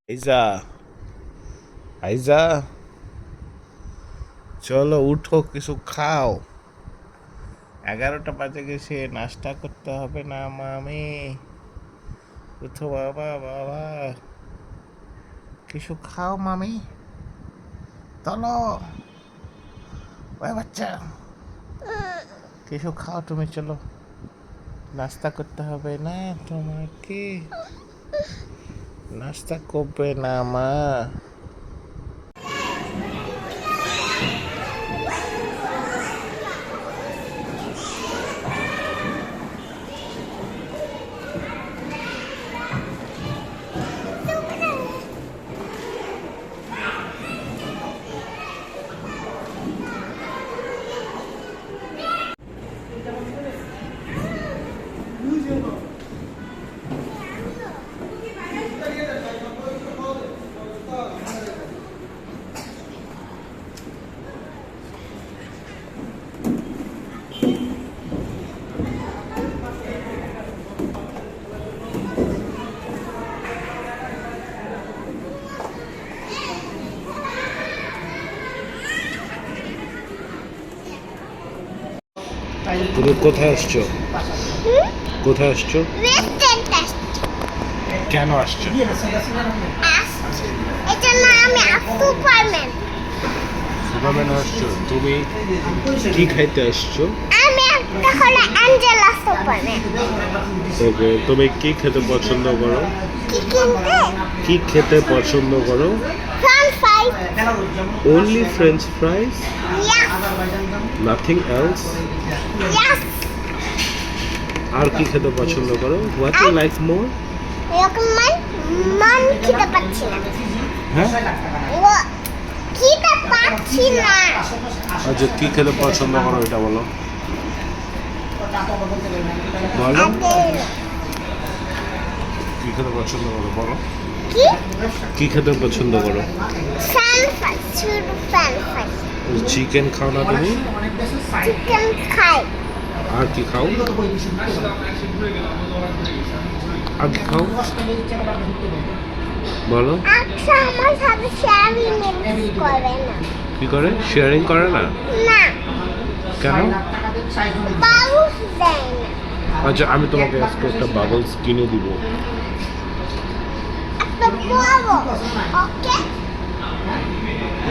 আইজা আইজা চলো উঠো, কিছু খাও। 11টা বাজে গেছে, নাস্তা করতে হবে না মামি? উঠো বাবা, বাবা কিছু খাও মামি, চলো। ওই বাচ্চা, কিছু খাও তুমি, চলো। নাস্তা করতে হবে না তোমাকে? নাস্তা করবে না মা? তুমি কোথায় আসছো? কোথায় আসছো? কেন আসছো? সুপারম্যান আসছো? তুমি কি খাইতে আসছো? ওকে, তুমি কি খেতে পছন্দ করো? কি খেতে পছন্দ করো? Only French fries? Nothing else? আর কি খেতে পছন্দ করো? What you like more? খেতে পাচ্ছি না। হ্যাঁ, খেতে পাচ্ছি না। আচ্ছা, কি খেতে পছন্দ করো এটা বলো। বলো, কি খেতে পছন্দ করো বলো। কি খেতে পছন্দ করো? চিকেন খাও না তুমি? চিকেন খাই। আর কি খাও? আর কি খাও বলো। আচ্ছা, আমার সাথে শেয়ারিং করে না। কি করে? শেয়ারিং করে না? না। কেন? বাবুস দেয় না। আচ্ছা, আমি তোমাকে আজকে একটা বাবলস কিনে দিব। একটা বড়, ওকে?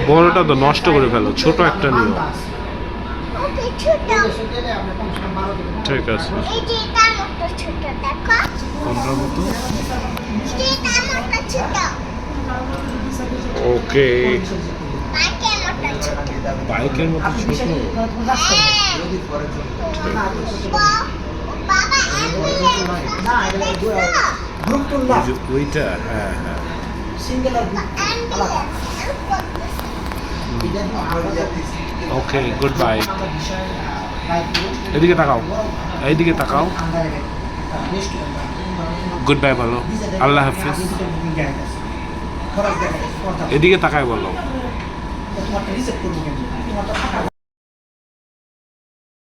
বড়টা তো নষ্ট করে ফেলো, ছোট একটা নিও। ওকে, ছোট। ঠিক আছে। এই যে এটা মতো ছোট, দেখো। কোনটার মতো? এটা মতো ছোট। ওকে, বাইকের মতো ছোট। বাইকের মতো ছোট। বাবা, ওইটা, হ্যাঁ হ্যাঁ। ওকে, গুড বাই। এদিকে তাকাও, এইদিকে তাকাও। গুড বাই বলো, আল্লাহ হাফিজ। এদিকে তাকায় বলো।